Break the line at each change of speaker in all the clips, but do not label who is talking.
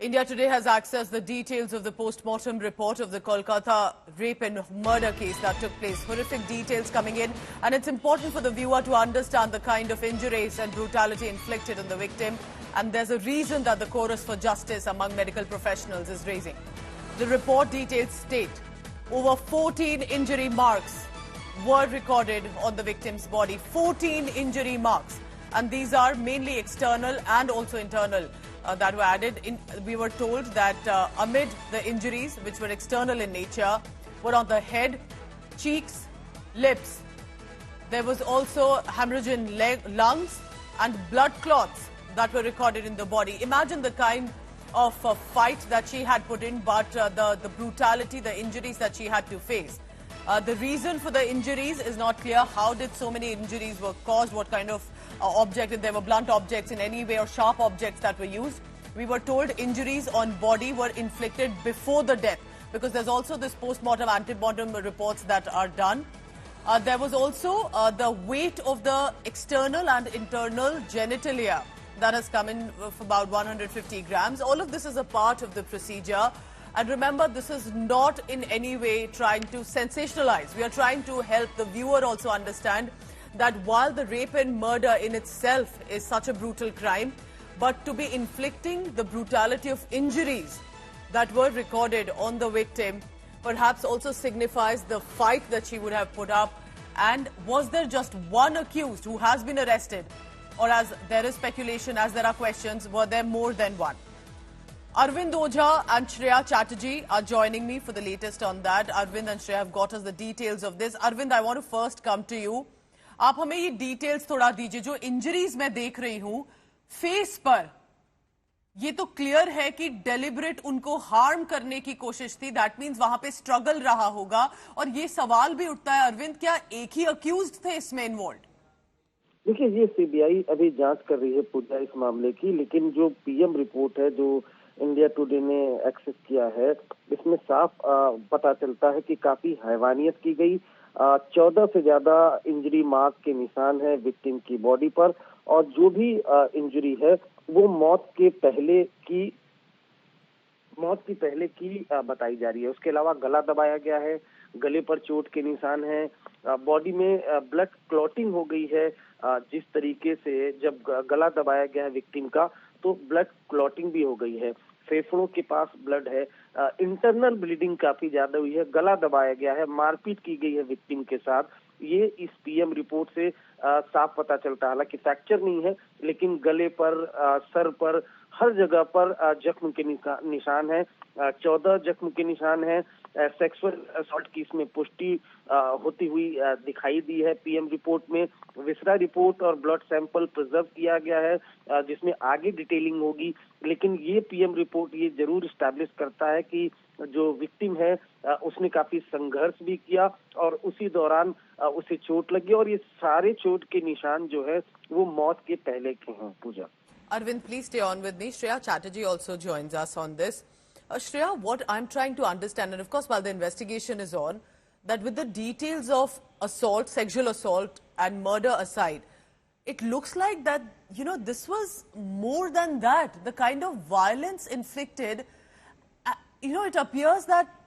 India today has accessed the details of the postmortem report of the Kolkata rape and murder case that took place. Horrific details coming in, and it's important for the viewer to understand the kind of injuries and brutality inflicted on the victim. And there's a reason that the chorus for justice among medical professionals is raising. The report details state over 14 injury marks were recorded on the victim's body. 14 injury marks. And these are mainly external and also internal that were added. We were told that amid the injuries, which were external in nature, were on the head, cheeks, lips. There was also hemorrhage in lungs and blood clots that were recorded in the body. Imagine the kind of fight that she had put in, but the brutality, the injuries that she had to face. The reason for the injuries is not clear. How did so many injuries were caused? What kind of object? If there were blunt objects in any way or sharp objects that were used. We were told injuries on body were inflicted before the death, because there's also this postmortem, antemortem reports that are done. There was also the weight of the external and internal genitalia that has come in for about 150 grams. All of this is a part of the procedure. And remember, this is not in any way trying to sensationalize. We are trying to help the viewer also understand that while the rape and murder in itself is such a brutal crime, but to be inflicting the brutality of injuries that were recorded on the victim perhaps also signifies the fight that she would have put up. And was there just one accused who has been arrested? Or as there is speculation, as there are questions, were there more than one? Arvind Ojha and Shreya Chatterjee are joining me for the latest on that. Arvind and Shreya have got us the details of this. Arvind, I want to first come to you. आप हमें ये details थोड़ा दीजिए. जो injuries मैं देख रही हूँ, face पर, ये तो clear है कि deliberate उनको harm करने की कोशिश थी. That means वहाँ पे struggle रहा होगा. और ये सवाल भी उठता है, अरविंद, क्या एक ही accused थे इसमें involved?
देखिए, ये सीबीआई अभी जांच कर रही है पूजा इस मामले की, लेकिन जो पीएम रिपोर्ट है जो इंडिया टुडे ने एक्सेस किया है, इसमें साफ पता चलता है कि काफी हैवानियत की गई. 14 से ज्यादा इंजरी मार्क के निशान है विक्टिम की बॉडी पर, और जो भी इंजरी है वो मौत के पहले की बताई जा रही है. उसके अलावा गला दबाया गया है, गले पर चोट के निशान है, बॉडी में ब्लड क्लॉटिंग हो गई है. जिस तरीके से जब गला दबाया गया है विक्टिम का, तो ब्लड क्लॉटिंग भी हो गई है. फेफड़ों के पास ब्लड है, इंटरनल ब्लीडिंग काफी ज्यादा हुई है, गला दबाया गया है, मारपीट की गई है विक्टिम के साथ. ये इस पीएम रिपोर्ट से साफ पता चलता है. हालांकि फ्रैक्चर नहीं है, लेकिन गले पर, सर पर, हर जगह पर जख्म के निशान है. 14 जख्म के निशान है. सेक्सुअल असॉल्ट की इसमें पुष्टि होती हुई दिखाई दी है पीएम रिपोर्ट में. विसरा रिपोर्ट और ब्लड सैंपल प्रिजर्व किया गया है, जिसमें आगे डिटेलिंग होगी. लेकिन ये पीएम रिपोर्ट ये जरूर स्टैब्लिश करता है कि जो विक्टिम है उसने काफी संघर्ष भी किया और उसी दौरान उसे चोट लगी, और ये सारे चोट के निशान जो है वो मौत के पहले के हैं. पूजा.
Arvind, please stay on with me. Shreya Chatterjee also joins us on this. Shreya, what I'm trying to understand, and of course while the investigation is on, that with the details of assault, sexual assault and murder aside, it looks like that, you know, this was more than that. The kind of violence inflicted, you know, it appears that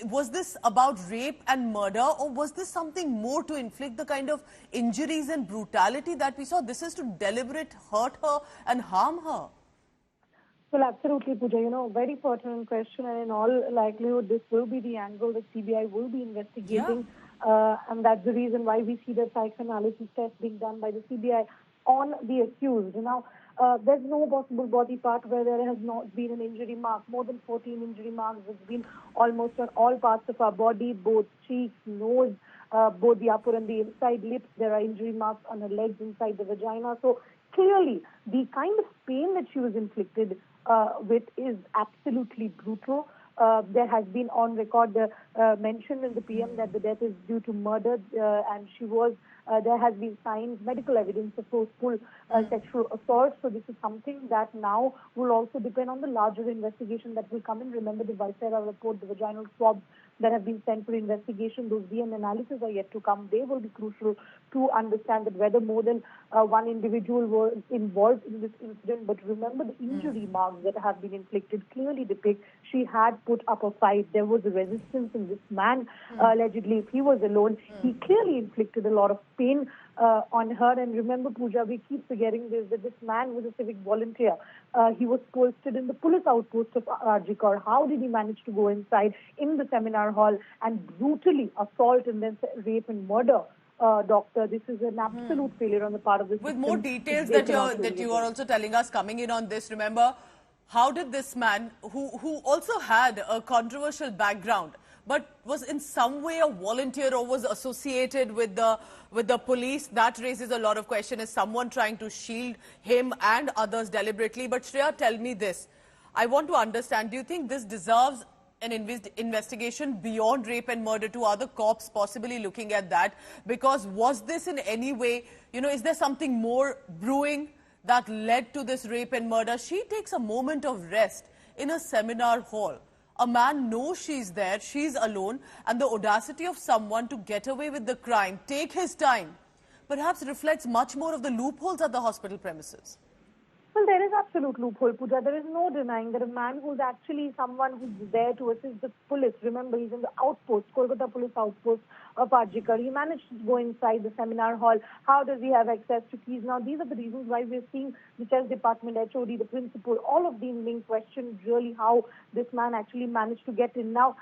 was this about rape and murder, or was this something more to inflict the kind of injuries and brutality that we saw? This is to deliberate hurt her and harm her.
Well, absolutely, Pooja. You know, very pertinent question, and in all likelihood, this will be the angle that CBI will be investigating. Yeah. And that's the reason why we see the psychoanalysis test being done by the CBI on the accused. Now, there's no possible body part where there has not been an injury mark. More than 14 injury marks has been almost on all parts of our body, both cheeks, nose, both the upper and the inside lips. There are injury marks on her legs, inside the vagina. So clearly, the kind of pain that she was inflicted with is absolutely brutal. There has been on record mention in the PM that the death is due to murder, and she was There has been signs, medical evidence of forceful sexual assault. So this is something that now will also depend on the larger investigation that will come in. Remember the Viscera report, the vaginal swabs that have been sent for investigation, those DNA analysis are yet to come. They will be crucial to understand that whether more than one individual were involved in this incident. But remember, the injury marks that have been inflicted clearly depict she had put up a fight. There was a resistance in this man. Allegedly, if he was alone, he clearly inflicted a lot of pain on her. And remember, Pooja, we keep forgetting this, that this man was a civic volunteer. He was posted in the police outpost of Arjikar. How did he manage to go inside in the seminar hall and brutally assault and then rape and murder? Doctor, this is an absolute failure on the part of the system.
With more details that you are also telling us coming in on this, remember, how did this man, who also had a controversial background, but was in some way a volunteer or was associated with the police, that raises a lot of questions. Is someone trying to shield him and others deliberately? But Shreya, tell me this. I want to understand, do you think this deserves an investigation beyond rape and murder to other cops possibly looking at that? Because was this in any way, is there something more brewing that led to this rape and murder? She takes a moment of rest in a seminar hall. A man knows she's there, she's alone, and the audacity of someone to get away with the crime, take his time, perhaps reflects much more of the loopholes at the hospital premises.
Well, there is absolute loophole, Pooja. There is no denying that a man who's actually someone who's there to assist the police. Remember, he's in the outpost, Kolkata police outpost of Arjikar. He managed to go inside the seminar hall. How does he have access to keys? Now, these are the reasons why we're seeing the chess department, HOD, the principal, all of these being questioned really how this man actually managed to get in. Now,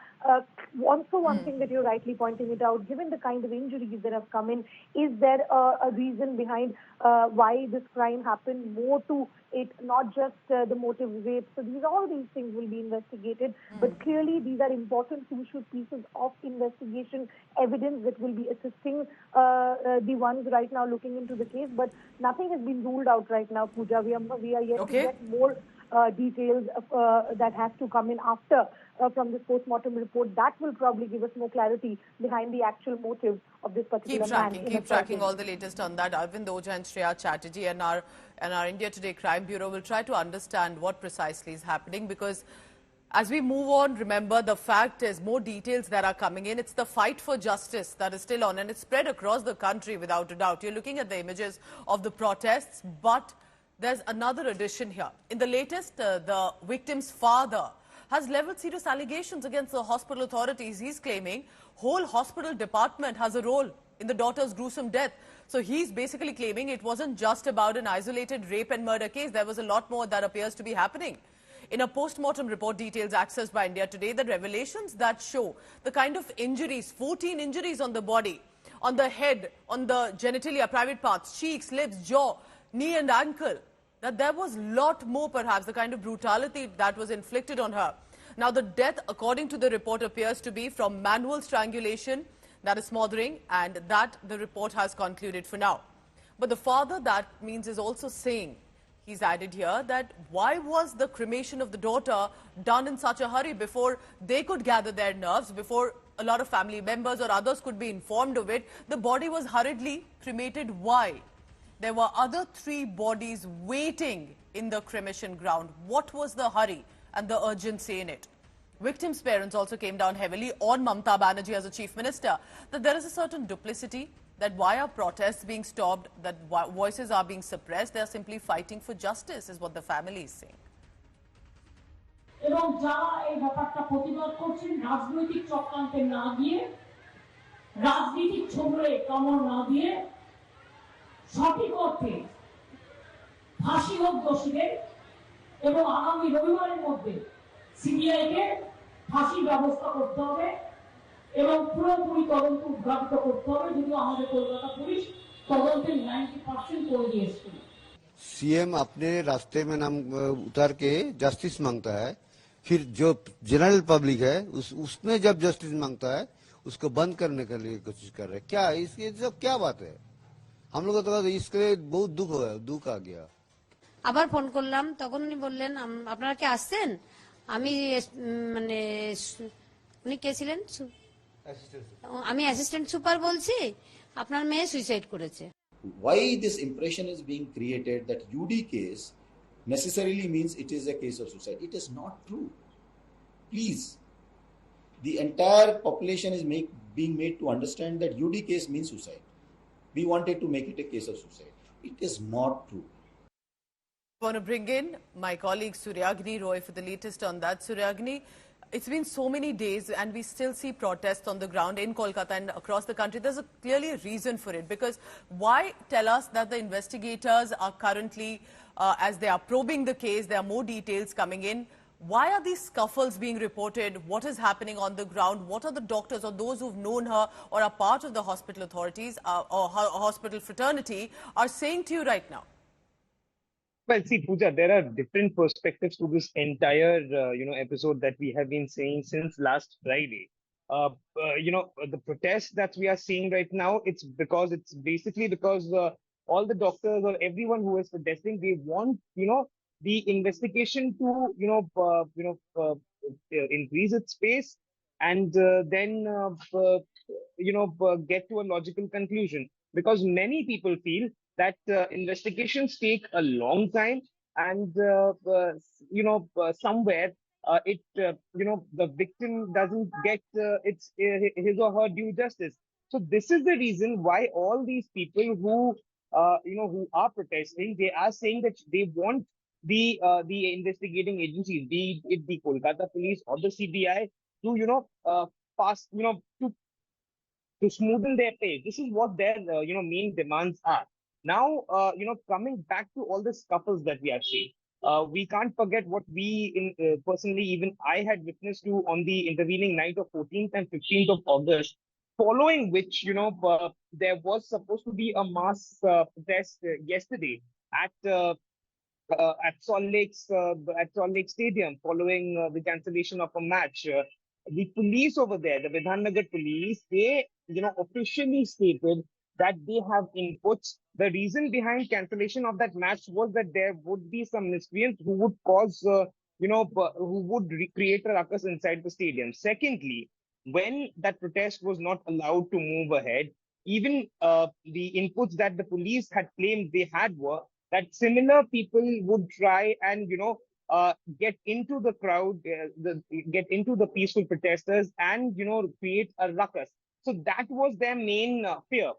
also one thing that you're rightly pointing it out, given the kind of injuries that have come in, is there a reason behind why this crime happened? More to it, not just the motive rape. So all these things will be investigated. But clearly, these are important crucial pieces of investigation evidence that will be assisting the ones right now looking into the case. But nothing has been ruled out right now, Pooja. We are yet to get more details that have to come in after from this postmortem report. That will probably give us more clarity behind the actual motive of this particular man.
Keep tracking all the latest on that. Arvind Oja and Shreya Chatterjee and our India Today Crime Bureau will try to understand what precisely is happening, because as we move on, remember, the fact is more details that are coming in. It's the fight for justice that is still on, and it's spread across the country without a doubt. You're looking at the images of the protests, but there's another addition here. In the latest, the victim's father has leveled serious allegations against the hospital authorities. He's claiming whole hospital department has a role in the daughter's gruesome death. So he's basically claiming it wasn't just about an isolated rape and murder case. There was a lot more that appears to be happening. In a post-mortem report, details accessed by India Today, the revelations that show the kind of injuries, 14 injuries on the body, on the head, on the genitalia, private parts, cheeks, lips, jaw, knee and ankle, that there was a lot more, perhaps, the kind of brutality that was inflicted on her. Now, the death, according to the report, appears to be from manual strangulation, that is smothering, and that the report has concluded for now. But the father, that means, is also saying, he's added here, that why was the cremation of the daughter done in such a hurry before they could gather their nerves, before a lot of family members or others could be informed of it? The body was hurriedly cremated. Why? There were other 3 bodies waiting in the cremation ground. What was the hurry and the urgency in it? Victims' parents also came down heavily on Mamata Banerjee as a chief minister, that there is a certain duplicity, that why are protests being stopped, that voices are being suppressed. They are simply fighting for justice, is what the family is saying.
এবং যারা এই ব্যাপারটা প্রতিবাদ করছেন, রাজনৈতিক চক্রান্তে না গিয়ে, রাজনৈতিক ছোবলে কামড় না দিয়ে, সঠিক অর্থে ফাঁসি হোক দোষীদের, এবং আগামী রবিবারের মধ্যে সিবিআইকে ফাঁসির ব্যবস্থা করতে হবে এবং পুরোপুরি তদন্ত উদ্ঘাটিত করতে হবে। যদিও আমাদের কলকাতা পুলিশ তদন্তের 90% করে দিয়েছে।
सीएम अपने रास्ते में नाम उतार के जस्टिस मांगता है, फिर जो जनरल पब्लिक है उसमें जब जस्टिस मांगता है उसको बंद करने के लिए कोशिश कर रहे हैं। क्या इसकी सब क्या बात है? हम लोग तो इसके लिए बहुत दुख आ गया।
আবার ফোন করলাম, তখন উনি বললেন আপনারা কি আসছেন? আমি মানে উনি কে ছিলেন? আমি অ্যাসিস্ট্যান্ট সুপার বলছি। আপনার মেয়ে সুইসাইড করেছে।
Why this impression is being created that UD case necessarily means it is a case of suicide? It is not true. Please, the entire population is being made to understand that UD case means suicide. We wanted to make it a case of suicide. It is not true.
I want to bring in my colleague Suryagni Roy for the latest on that. Suryagni, it's been so many days and we still see protests on the ground in Kolkata and across the country. There's clearly a reason for it, because why tell us that the investigators are currently, as they are probing the case, there are more details coming in. Why are these scuffles being reported? What is happening on the ground? What are the doctors or those who've known her or are part of the hospital authorities or hospital fraternity are saying to you right now?
Well, see, Pooja, there are different perspectives to this entire, episode that we have been seeing since last Friday. The protest that we are seeing right now, it's basically because all the doctors or everyone who is protesting, they want, the investigation to, increase its pace and then, get to a logical conclusion. Because many people feel that investigations take a long time, and somewhere the victim doesn't get his or her due justice. So this is the reason why all these people who are protesting, they are saying that they want the investigating agencies, be it the Kolkata police or the CBI, to pass to smoothen their pay. This is what their main demands are. Now, coming back to all the scuffles that we have seen, we can't forget what personally, even I had witnessed to on the intervening night of 14th and 15th of August, following which, there was supposed to be a mass protest yesterday at Salt Lake Stadium following the cancellation of a match. The police over there, the Vidhannagar police, they officially stated that they have inputs. The reason behind cancellation of that match was that there would be some miscreants who would cause, who would create a ruckus inside the stadium. Secondly, when that protest was not allowed to move ahead, even the inputs that the police had claimed they had were that similar people would try and, get into the crowd, get into the peaceful protesters and, create a ruckus. So that was their main fear.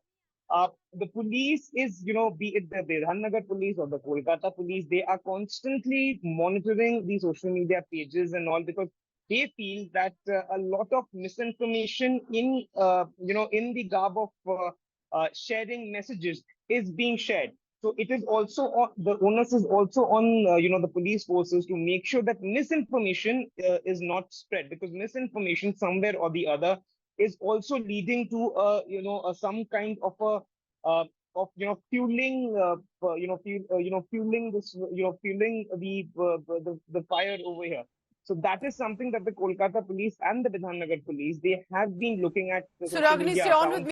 The police is, be it the Vidhannagar police or the Kolkata police, they are constantly monitoring the social media pages and all, because they feel that a lot of misinformation in the garb of sharing messages is being shared. So it is also the onus is also on the police forces to make sure that misinformation is not spread, because misinformation somewhere or the other is also leading to some kind of a fueling fueling this fueling the fire over here. So that is something that the Kolkata police and the Vidhannagar police, they have been looking at the social
Suryagni,
media
stay on with
accounts.
me.